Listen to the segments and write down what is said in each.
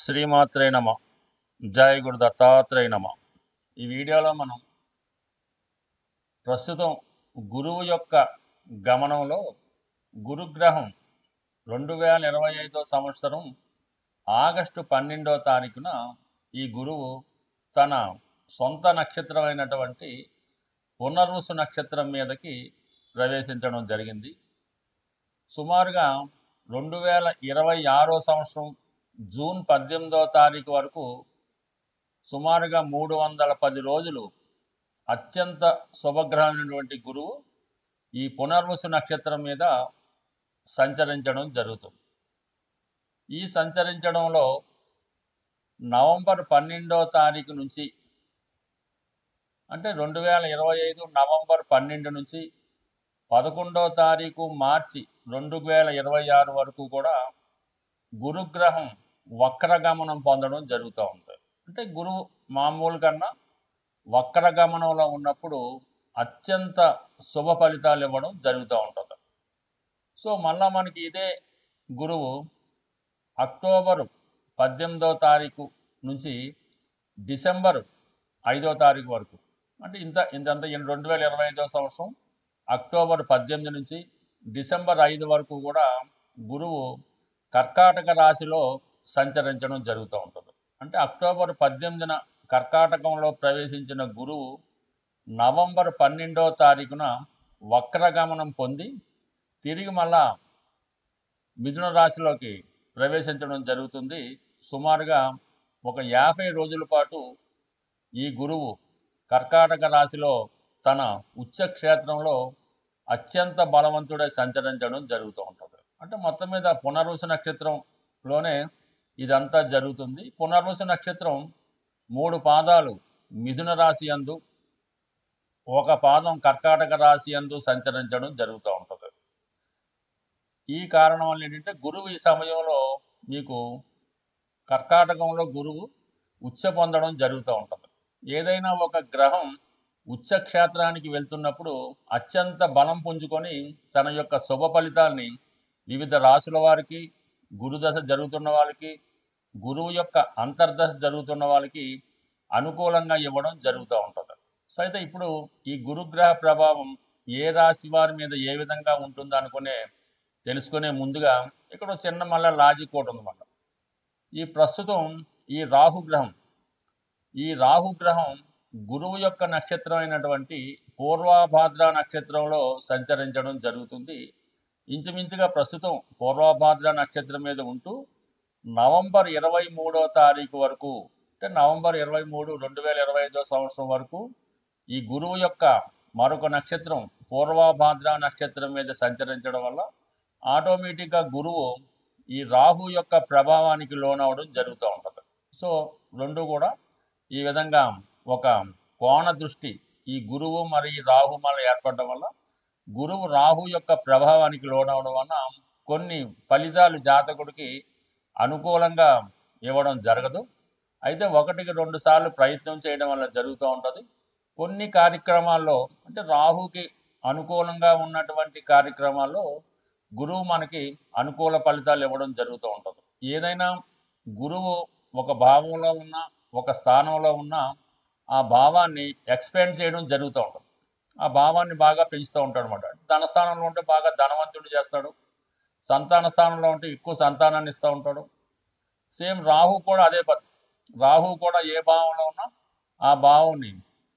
శ్రీమాత్రే నమ. జై గురు దత్తాత్రేయ నమ. ఈ వీడియోలో మనం ప్రస్తుతం గురువు యొక్క గమనంలో గురుగ్రహం 2025 సంవత్సరం ఆగస్టు 12వ తారీఖున ఈ గురువు తన సొంత నక్షత్రమైనటువంటి పునర్వసు నక్షత్రం మీదకి ప్రవేశించడం జరిగింది. సుమారుగా 2026 సంవత్సరం జూన్ 18వ తారీఖు వరకు సుమారుగా 310 రోజులు అత్యంత శుభగ్రహమైనటువంటి గురువు ఈ పునర్వసు నక్షత్రం మీద సంచరించడం జరుగుతుంది. ఈ సంచరించడంలో నవంబర్ 12వ తారీఖు నుంచి అంటే 2025 నవంబర్ 12 నుంచి 11వ తారీఖు మార్చి 2026 వరకు కూడా గురుగ్రహం వక్రగమనం పొందడం జరుగుతూ ఉంటుంది. అంటే గురువు మామూలు కన్నా వక్రగమనంలో ఉన్నప్పుడు అత్యంత శుభ ఫలితాలు ఇవ్వడం జరుగుతూ ఉంటుంది. సో మళ్ళా మనకి ఇదే గురువు అక్టోబరు 18వ తారీఖు నుంచి డిసెంబర్ 5వ తారీఖు వరకు అంటే ఇంతంతా 2025 సంవత్సరం అక్టోబర్ 18 నుంచి డిసెంబర్ 5 వరకు కూడా గురువు కర్కాటక రాశిలో సంచరించడం జరుగుతూ ఉంటుంది. అంటే అక్టోబర్ 18న కర్కాటకంలో ప్రవేశించిన గురువు నవంబర్ 12వ తారీఖున వక్రగమనం పొంది తిరిగి మళ్ళా మిథున రాశిలోకి ప్రవేశించడం జరుగుతుంది. సుమారుగా ఒక 50 రోజుల పాటు ఈ గురువు కర్కాటక రాశిలో తన ఉచ్చక్షేత్రంలో అత్యంత బలవంతుడై సంచరించడం జరుగుతూ ఉంటుంది. అంటే మొత్తం మీద పునర్వసు నక్షత్రంలోనే ఇదంతా జరుగుతుంది. పునర్వసు నక్షత్రం 3 పాదాలు మిథున రాశి యందు, ఒక పాదం కర్కాటక రాశి యందు సంచరించడం జరుగుతూ ఉంటుంది. ఈ కారణం వల్ల ఏంటంటే గురువు ఈ సమయంలో మీకు కర్కాటకంలో గురువు ఉచ్చ పొందడం జరుగుతూ ఉంటుంది. ఏదైనా ఒక గ్రహం ఉచ్చక్షేత్రానికి వెళ్తున్నప్పుడు అత్యంత బలం పుంజుకొని తన యొక్క శుభ ఫలితాల్ని వివిధ రాశుల వారికి, గురుదశ జరుగుతున్న వాళ్ళకి, గురువు యొక్క అంతర్దశ జరుగుతున్న వాళ్ళకి అనుకూలంగా ఇవ్వడం జరుగుతూ ఉంటుంది. సో అయితే ఇప్పుడు ఈ గురుగ్రహ ప్రభావం ఏ రాశి వారి మీద ఏ విధంగా ఉంటుందో తెలుసుకునే ముందుగా ఇక్కడ చిన్న మళ్ళీ లాజిక్ ఒకటి ఉందన్నమాట. ఈ ప్రస్తుతం ఈ రాహుగ్రహం గురువు యొక్క నక్షత్రం అయినటువంటి పూర్వభాద్ర నక్షత్రంలో సంచరించడం జరుగుతుంది. ఇంచుమించుగా ప్రస్తుతం పూర్వభాద్ర నక్షత్రం మీద ఉంటూ నవంబర్ 23వ తారీఖు వరకు అంటే నవంబర్ 23, 2025 సంవత్సరం వరకు ఈ గురువు యొక్క మరొక నక్షత్రం పూర్వభాద్ర నక్షత్రం మీద సంచరించడం వల్ల ఆటోమేటిక్గా గురువు ఈ రాహు యొక్క ప్రభావానికి లోనవడం జరుగుతూ ఉంటుంది. సో రెండు కూడా ఈ విధంగా ఒక కోణ దృష్టి ఈ గురువు మరి రాహు మళ్ళీ ఏర్పడడం వల్ల గురువు రాహు యొక్క ప్రభావానికి లోనవడం వల్ల కొన్ని ఫలితాలు జాతకుడికి అనుకూలంగా ఇవ్వడం జరగదు. అయితే 1-2 సార్లు ప్రయత్నం చేయడం వల్ల జరుగుతూ ఉంటుంది. కొన్ని కార్యక్రమాల్లో అంటే రాహుకి అనుకూలంగా ఉన్నటువంటి కార్యక్రమాల్లో గురువు మనకి అనుకూల ఫలితాలు ఇవ్వడం జరుగుతూ ఉంటుంది. ఏదైనా గురువు ఒక భావంలో ఉన్న ఒక స్థానంలో ఉన్న ఆ భావాన్ని ఎక్స్పాండ్ చేయడం జరుగుతూ ఉంటుంది. ఆ భావాన్ని బాగా పెంచుతూ ఉంటాడు అనమాట. ధనస్థానంలో ఉంటే బాగా ధనవంతుడు చేస్తాడు, సంతాన స్థానంలో ఉంటే ఎక్కువ సంతానాన్ని ఇస్తూ ఉంటాడు. సేమ్ రాహు కూడా అదే పద్ధతి. రాహు కూడా ఏ భావంలో ఉన్నా ఆ భావాన్ని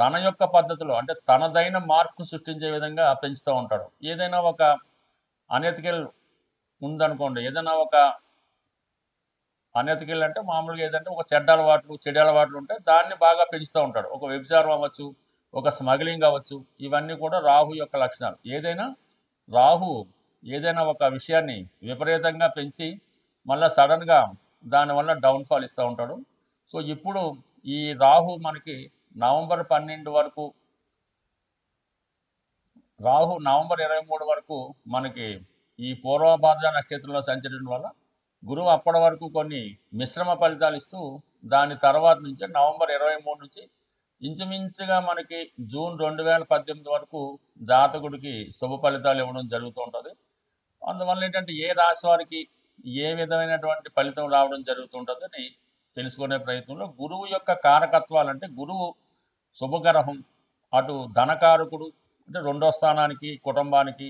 తన యొక్క పద్ధతిలో అంటే తనదైన మార్పు సృష్టించే విధంగా పెంచుతూ ఉంటాడు. ఏదైనా ఒక అనెతికల్ ఉందనుకోండి, ఏదైనా ఒక అనెతికల్ అంటే మామూలుగా ఏదంటే ఒక చెడ్డ అలవాట్లు ఉంటే దాన్ని బాగా పెంచుతూ ఉంటాడు. ఒక వ్యభిచారం అవ్వచ్చు, ఒక స్మగ్లింగ్ అవ్వచ్చు, ఇవన్నీ కూడా రాహు యొక్క లక్షణాలు. రాహు ఏదైనా ఒక విషయాన్ని విపరీతంగా పెంచి మళ్ళీ సడన్గా దానివల్ల డౌన్ఫాల్ ఇస్తూ ఉంటాడు. సో ఇప్పుడు ఈ రాహు మనకి నవంబర్ 12 వరకు, రాహు నవంబర్ 23 వరకు మనకి ఈ పూర్వభాద్ర నక్షత్రంలో సంచరించడం వల్ల గురువు అప్పటి వరకు కొన్ని మిశ్రమ ఫలితాలు ఇస్తూ దాని తర్వాత నుంచి నవంబర్ 23 నుంచి ఇంచుమించుగా మనకి జూన్ 2018 వరకు జాతకుడికి శుభ ఫలితాలు ఇవ్వడం జరుగుతూ ఉంటుంది. అందువల్ల ఏంటంటే ఏ రాశి వారికి ఏ విధమైనటువంటి ఫలితం రావడం జరుగుతుంటుందని తెలుసుకునే ప్రయత్నంలో గురువు యొక్క కారకత్వాలు అంటే గురువు శుభగ్రహం, అటు ధనకారకుడు అంటే రెండో స్థానానికి కుటుంబానికి,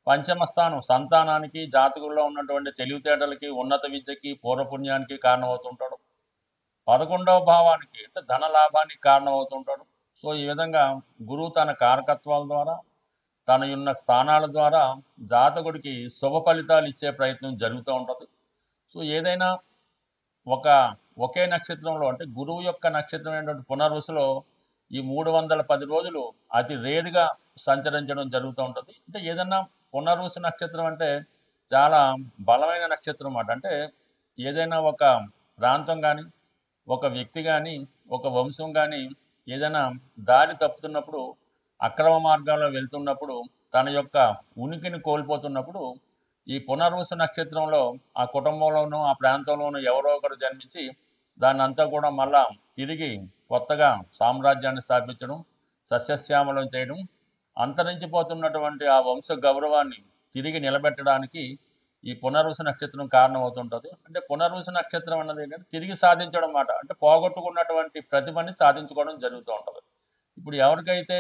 పంచమ స్థానం సంతానానికి, జాతకుల్లో ఉన్నటువంటి తెలివితేటలకి, ఉన్నత విద్యకి, పూర్వపుణ్యానికి కారణమవుతుంటాడు. 11వ భావానికి అంటే ధన లాభానికి కారణమవుతుంటాడు. సో ఈ విధంగా గురువు తన కారకత్వాల ద్వారా, తన ఉన్న స్థానాల ద్వారా జాతకుడికి శుభ ఫలితాలు ఇచ్చే ప్రయత్నం జరుగుతూ ఉంటుంది. సో ఏదైనా ఒకే నక్షత్రంలో అంటే గురువు యొక్క నక్షత్రం ఏంటంటే పునర్వసులో ఈ 310 రోజులు అతి రేరుగా సంచరించడం జరుగుతూ ఉంటుంది. అంటే ఏదన్నా పునర్వసు నక్షత్రం అంటే చాలా బలమైన నక్షత్రం అన్నమాట. అంటే ఏదైనా ఒక ప్రాంతం కానీ, ఒక వ్యక్తి కానీ, ఒక వంశం కానీ ఏదైనా దారి తప్పుతున్నప్పుడు, అక్రమ మార్గాల్లో వెళ్తున్నప్పుడు, తన యొక్క ఉనికిని కోల్పోతున్నప్పుడు ఈ పునర్వసు నక్షత్రంలో ఆ కుటుంబంలోనూ ఆ ప్రాంతంలోనూ ఎవరో ఒకరు జన్మించి దాన్ని అంతా కూడా మళ్ళా తిరిగి కొత్తగా సామ్రాజ్యాన్ని స్థాపించడం, సస్యశ్యామలం చేయడం, అంతరించిపోతున్నటువంటి ఆ వంశ గౌరవాన్ని తిరిగి నిలబెట్టడానికి ఈ పునర్వసు నక్షత్రం కారణమవుతుంటుంది. అంటే పునర్వసు నక్షత్రం అన్నది ఏంటంటే తిరిగి సాధించడం అన్నమాట. అంటే పోగొట్టుకున్నటువంటి ప్రతిభని సాధించుకోవడం జరుగుతూ ఉంటుంది. ఇప్పుడు ఎవరికైతే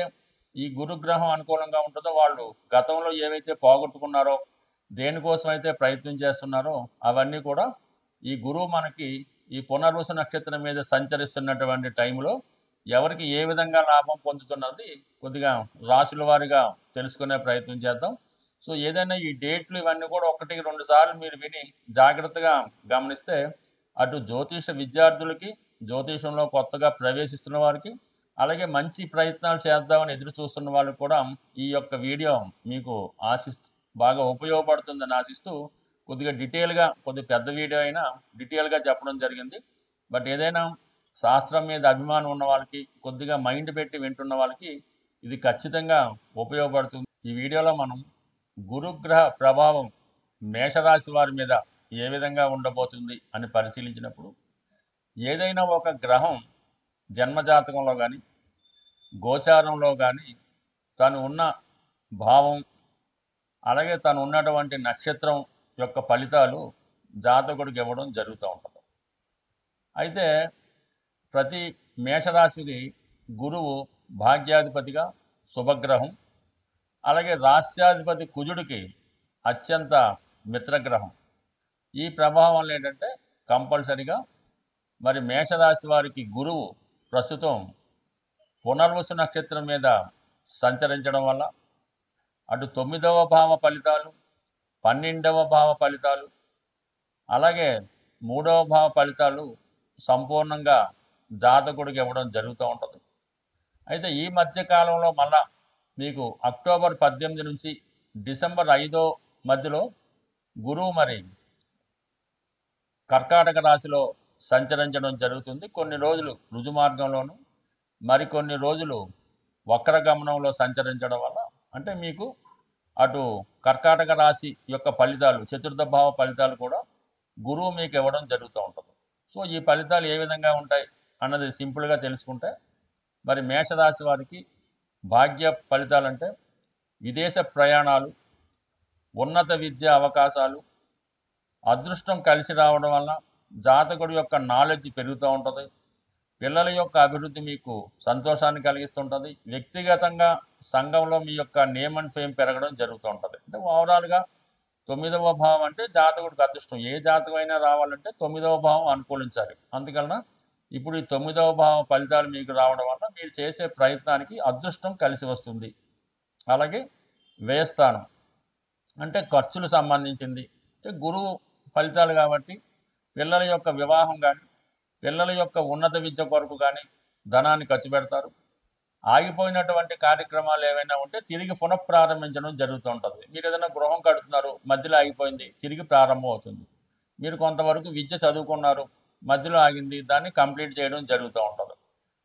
ఈ గురుగ్రహం అనుకూలంగా ఉంటుందో వాళ్ళు గతంలో ఏవైతే పోగొట్టుకున్నారో, దేనికోసం అయితే ప్రయత్నం చేస్తున్నారో అవన్నీ కూడా ఈ గురువు మనకి ఈ పునర్వసు నక్షత్రం మీద సంచరిస్తున్నటువంటి టైంలో ఎవరికి ఏ విధంగా లాభం పొందుతున్నది కొద్దిగా రాశుల వారిగా తెలుసుకునే ప్రయత్నం చేద్దాం. సో ఏదైనా ఈ డేట్లు ఇవన్నీ కూడా 1-2 సార్లు మీరు విని జాగ్రత్తగా గమనిస్తే అటు జ్యోతిష విద్యార్థులకి, జ్యోతిషంలో కొత్తగా ప్రవేశిస్తున్న వారికి, అలాగే మంచి ప్రయత్నాలు చేద్దామని ఎదురు చూస్తున్న వాళ్ళకి కూడా ఈ యొక్క వీడియో మీకు బాగా ఉపయోగపడుతుందని ఆశిస్తూ కొద్దిగా డీటెయిల్గా, కొద్దిగా పెద్ద వీడియో అయినా డీటెయిల్గా చెప్పడం జరిగింది. బట్ ఏదైనా శాస్త్రం మీద అభిమానం ఉన్న వాళ్ళకి, కొద్దిగా మైండ్ పెట్టి వింటున్న వాళ్ళకి ఇది ఖచ్చితంగా ఉపయోగపడుతుంది. ఈ వీడియోలో మనం గురుగ్రహ ప్రభావం మేషరాశి వారి మీద ఏ విధంగా ఉండబోతుంది అని పరిశీలించినప్పుడు, ఏదైనా ఒక గ్రహం జన్మజాతకంలో కానీ, గోచారంలో కానీ తను ఉన్న భావం, అలాగే తను ఉన్నటువంటి నక్షత్రం యొక్క ఫలితాలు జాతకుడికి ఇవ్వడం జరుగుతూ ఉంటుంది. అయితే ప్రతి మేషరాశికి గురువు భాగ్యాధిపతిగా శుభగ్రహం, అలాగే రాస్యాధిపతి కుజుడికి అత్యంత మిత్రగ్రహం. ఈ ప్రభావం వల్ల ఏంటంటే కంపల్సరిగా మరి మేషరాశి వారికి గురువు ప్రస్తుతం పునర్వసు నక్షత్రం మీద సంచరించడం వల్ల అటు 9వ భావ ఫలితాలు, 12వ భావ ఫలితాలు, అలాగే 3వ భావ ఫలితాలు సంపూర్ణంగా జాతకుడికి ఇవ్వడం జరుగుతూ ఉంటుంది. అయితే ఈ మధ్యకాలంలో మళ్ళా మీకు అక్టోబర్ 18 నుంచి డిసెంబర్ 5 మధ్యలో గురువు మరి కర్కాటక రాశిలో సంచరించడం జరుగుతుంది. కొన్ని రోజులు రుజుమార్గంలోను, మరికొన్ని రోజులు వక్రగమనంలో సంచరించడం వల్ల అంటే మీకు అటు కర్కాటక రాశి యొక్క ఫలితాలు, చతుర్థ భావ ఫలితాలు కూడా గురువు మీకు ఇవ్వడం జరుగుతూ ఉంటుంది. సో ఈ ఫలితాలు ఏ విధంగా ఉంటాయి అన్నది సింపుల్గా తెలుసుకుంటే, మరి మేషరాశి వారికి భాగ్య ఫలితాలంటే విదేశ ప్రయాణాలు, ఉన్నత విద్యా అవకాశాలు, అదృష్టం కలిసి రావడం వల్ల జాతకుడి యొక్క నాలెడ్జ్ పెరుగుతూ ఉంటుంది. పిల్లల యొక్క అభివృద్ధి మీకు సంతోషాన్ని కలిగిస్తుంటుంది. వ్యక్తిగతంగా సంఘంలో మీ యొక్క నేమ్ అండ్ ఫేమ్ పెరగడం జరుగుతూ ఉంటుంది. అంటే ఓవరాల్గా 9వ భావం అంటే జాతకుడికి అదృష్టం. ఏ జాతకం అయినా రావాలంటే 9వ భావం అనుకూలించాలి. అందువలన ఇప్పుడు ఈ 9వ భావం ఫలితాలు మీకు రావడం వల్ల మీరు చేసే ప్రయత్నానికి అదృష్టం కలిసి వస్తుంది. అలాగే వ్యయస్థానం అంటే ఖర్చులు సంబంధించింది. అంటే గురువు ఫలితాలు కాబట్టి పిల్లల యొక్క వివాహం కానీ, పిల్లల యొక్క ఉన్నత విద్య కొరకు కానీ ధనాన్ని ఖర్చు పెడతారు. ఆగిపోయినటువంటి కార్యక్రమాలు ఏవైనా ఉంటే తిరిగి పునఃప్రారంభించడం జరుగుతూ ఉంటుంది. మీరు ఏదైనా గృహం కడుతున్నారు, మధ్యలో ఆగిపోయింది, తిరిగి ప్రారంభం అవుతుంది. మీరు కొంతవరకు విద్య చదువుకున్నారు, మధ్యలో ఆగింది, దాన్ని కంప్లీట్ చేయడం జరుగుతూ ఉంటుంది.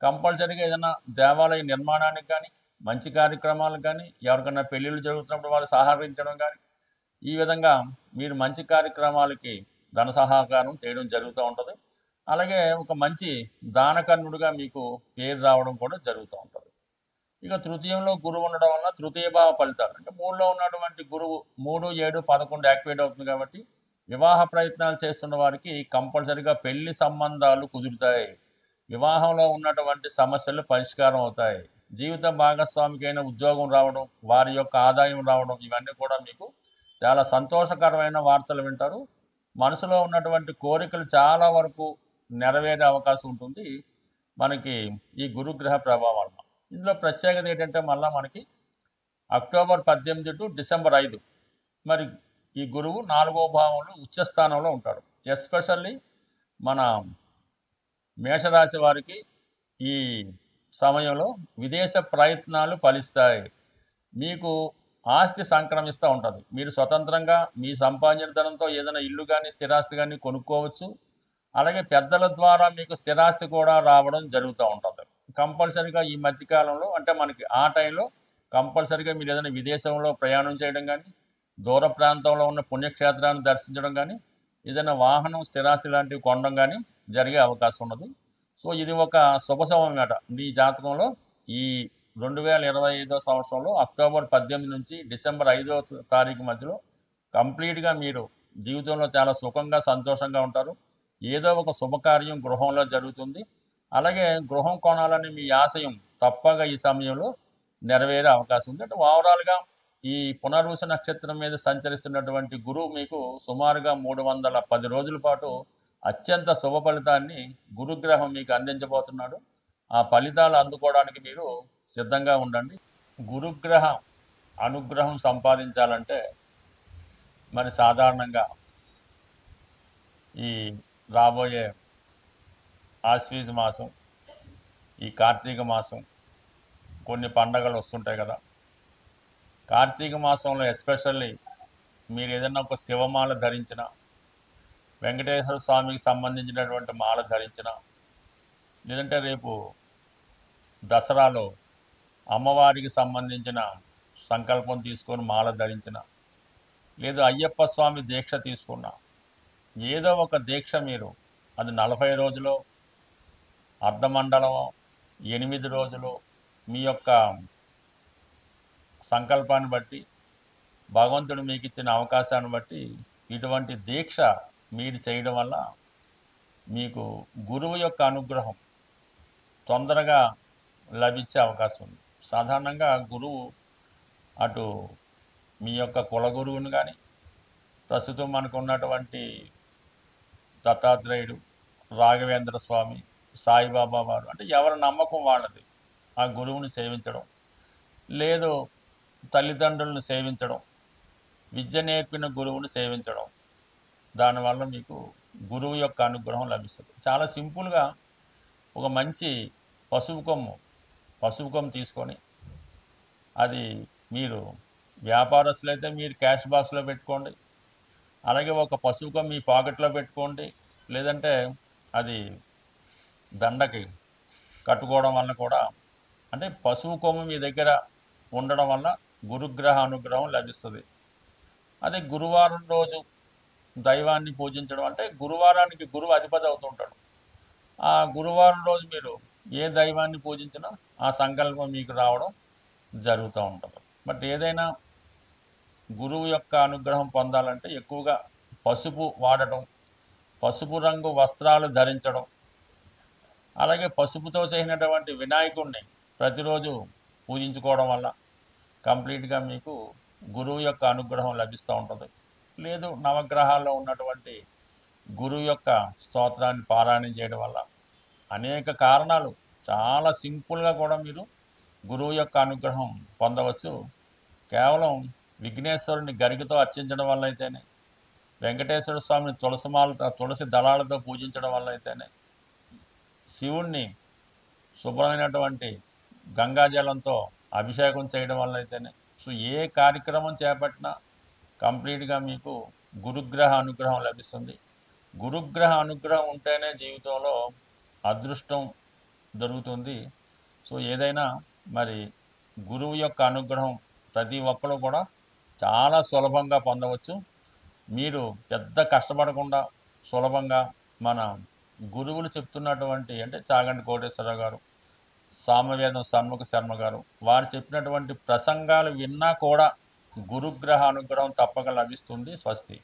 కంపల్సరీగా ఏదైనా దేవాలయ నిర్మాణానికి కానీ, మంచి కార్యక్రమాలకు కానీ, ఎవరికైనా పెళ్ళిళ్ళు జరుగుతున్నప్పుడు వాళ్ళు సహకరించడం కానీ, ఈ విధంగా మీరు మంచి కార్యక్రమాలకి ధన సహకారం చేయడం జరుగుతూ ఉంటుంది. అలాగే ఒక మంచి దానకర్ణుడిగా మీకు పేరు రావడం కూడా జరుగుతూ ఉంటుంది. ఇక తృతీయంలో గురువు ఉండడం వల్ల తృతీయ భావ ఫలితాలు అంటే 3లో ఉన్నటువంటి గురువు 3, 7, 11 యాక్టివేట్ అవుతుంది కాబట్టి వివాహ ప్రయత్నాలు చేస్తున్న వారికి కంపల్సరిగా పెళ్లి సంబంధాలు కుదురుతాయి. వివాహంలో ఉన్నటువంటి సమస్యలు పరిష్కారం అవుతాయి. జీవిత భాగస్వామికైన ఉద్యోగం రావడం, వారి యొక్క ఆదాయం రావడం, ఇవన్నీ కూడా మీకు చాలా సంతోషకరమైన వార్తలు వింటారు. మనసులో ఉన్నటువంటి కోరికలు చాలా వరకు నెరవేరే అవకాశం ఉంటుంది మనకి ఈ గురుగ్రహ ప్రభావం వలన. ఇందులో ప్రత్యేకత ఏంటంటే మళ్ళీ మనకి అక్టోబర్ 18 టు డిసెంబర్ 5 మరి ఈ గురువు 4వ భావంలో ఉచ్చస్థానంలో ఉంటాడు. ఎస్పెషల్లీ మన మేషరాశి వారికి ఈ సమయంలో విదేశ ప్రయత్నాలు ఫలిస్తాయి. మీకు ఆస్తి సంక్రమిస్తూ ఉంటుంది. మీరు స్వతంత్రంగా మీ సంపాదించిన ధనంతో ఏదైనా ఇల్లు కానీ స్థిరాస్తి కానీ కొనుక్కోవచ్చు. అలాగే పెద్దల ద్వారా మీకు స్థిరాస్తి కూడా రావడం జరుగుతూ ఉంటుంది. కంపల్సరీగా ఈ మధ్యకాలంలో అంటే మనకి ఆ టైంలో కంపల్సరీగా మీరు ఏదైనా విదేశంలో ప్రయాణం చేయడం కానీ, దూర ప్రాంతంలో ఉన్న పుణ్యక్షేత్రాన్ని దర్శించడం కానీ, ఏదైనా వాహనం స్థిరాస్తి లాంటివి కొనడం కానీ జరిగే అవకాశం ఉన్నది. సో ఇది ఒక శుభ సమయం అన్నమాట. మీ జాతకంలో ఈ 2025 సంవత్సరంలో అక్టోబర్ 18 నుంచి డిసెంబర్ 5వ తారీఖు మధ్యలో కంప్లీట్గా మీరు జీవితంలో చాలా సుఖంగా సంతోషంగా ఉంటారు. ఏదో ఒక శుభకార్యం గృహంలో జరుగుతుంది. అలాగే గృహం కొనాలని మీ ఆశయం తప్పగా ఈ సమయంలో నెరవేరే అవకాశం ఉంది. అంటే ఓవరాల్గా ఈ పునర్వసు నక్షత్రం మీద సంచరిస్తున్నటువంటి గురువు మీకు సుమారుగా 310 రోజుల పాటు అత్యంత శుభ ఫలితాన్ని గురుగ్రహం మీకు అందించబోతున్నాడు. ఆ ఫలితాలు అందుకోవడానికి మీరు సిద్ధంగా ఉండండి. గురుగ్రహ అనుగ్రహం సంపాదించాలంటే మరి సాధారణంగా ఈ రాబోయే ఆశ్వీజ మాసం, ఈ కార్తీక మాసం, కొన్ని పండగలు వస్తుంటాయి కదా. కార్తీక మాసంలో ఎస్పెషల్లీ మీరు ఏదైనా ఒక శివమాల ధరించిన, వెంకటేశ్వర స్వామికి సంబంధించినటువంటి మాల ధరించిన, లేదంటే రేపు దసరాలో అమ్మవారికి సంబంధించిన సంకల్పం తీసుకొని మాల ధరించిన, లేదు అయ్యప్ప స్వామి దీక్ష తీసుకున్న, ఏదో ఒక దీక్ష మీరు అది 40 రోజులు, అర్ధమండలం, 8 రోజులు మీ యొక్క సంకల్పాన్ని బట్టి భగవంతుడు మీకు ఇచ్చిన అవకాశాన్ని బట్టి ఇటువంటి దీక్ష మీరు చేయడం వల్ల మీకు గురువు యొక్క అనుగ్రహం తొందరగా లభించే అవకాశం ఉంది. సాధారణంగా గురువు అటు మీ యొక్క కుల గురువుని కానీ, ప్రస్తుతం మనకు ఉన్నటువంటి దత్తాత్రేయుడు, రాఘవేంద్ర స్వామి, సాయిబాబా వారు, అంటే ఎవరి నమ్మకం వాళ్ళది ఆ గురువుని సేవించడం, లేదు తల్లిదండ్రులను సేవించడం, విద్య నేర్పిన గురువుని సేవించడం, దానివల్ల మీకు గురువు యొక్క అనుగ్రహం లభిస్తుంది. చాలా సింపుల్గా ఒక మంచి పసుపు కొమ్ము తీసుకొని, అది మీరు వ్యాపారస్తులైతే మీరు క్యాష్ బాక్స్లో పెట్టుకోండి, అలాగే ఒక పసుపు కొమ్ము మీ పాకెట్లో పెట్టుకోండి, లేదంటే అది దండకి కట్టుకోవడం వల్ల కూడా, అంటే పసుపు కొమ్ము మీ దగ్గర ఉండడం వల్ల గురుగ్రహ అనుగ్రహం లభిస్తుంది. అదే గురువారం రోజు దైవాన్ని పూజించడం, అంటే గురువారానికి గురువు అధిపతి అవుతుంటాడు. ఆ గురువారం రోజు మీరు ఏ దైవాన్ని పూజించినా ఆ సంకల్పం మీకు రావడం జరుగుతూ ఉంటుంది. బట్ ఏదైనా గురువు యొక్క అనుగ్రహం పొందాలంటే ఎక్కువగా పసుపు వాడటం, పసుపు రంగు వస్త్రాలు ధరించడం, అలాగే పసుపుతో చేసినటువంటి వినాయకుడిని ప్రతిరోజు పూజించుకోవడం వల్ల కంప్లీట్గా మీకు గురువు యొక్క అనుగ్రహం లభిస్తూ ఉంటుంది. లేదు నవగ్రహాల్లో ఉన్నటువంటి గురువు యొక్క స్తోత్రాన్ని పారాయణం చేయడం వల్ల అనేక కారణాలు, చాలా సింపుల్గా కూడా మీరు గురువు యొక్క అనుగ్రహం పొందవచ్చు. కేవలం విఘ్నేశ్వరుని గరికతో అర్చించడం వల్ల అయితేనే, వెంకటేశ్వర స్వామిని తులసి దళాలతో పూజించడం వల్ల అయితేనే, శివుణ్ణి శుభ్రమైనటువంటి గంగాజలంతో అభిషేకం చేయడం వల్ల అయితేనే, సో ఏ కార్యక్రమం చేపట్టినా కంప్లీట్గా మీకు గురుగ్రహ అనుగ్రహం లభిస్తుంది. గురుగ్రహ అనుగ్రహం ఉంటేనే జీవితంలో అదృష్టం దొరుకుతుంది. సో ఏదైనా మరి గురువు యొక్క అనుగ్రహం ప్రతి ఒక్కరు కూడా చాలా సులభంగా పొందవచ్చు. మీరు పెద్ద కష్టపడకుండా సులభంగా మన గురువులు చెప్తున్నటువంటి, అంటే చాగంటి కోటేశ్వరరావు గారు, సామవేదం షణ్ముఖ శర్మ గారు, వారు చెప్పినటువంటి ప్రసంగాలు విన్నా కూడా గురుగ్రహ అనుగ్రహం తప్పక లభిస్తుంది. స్వస్తి.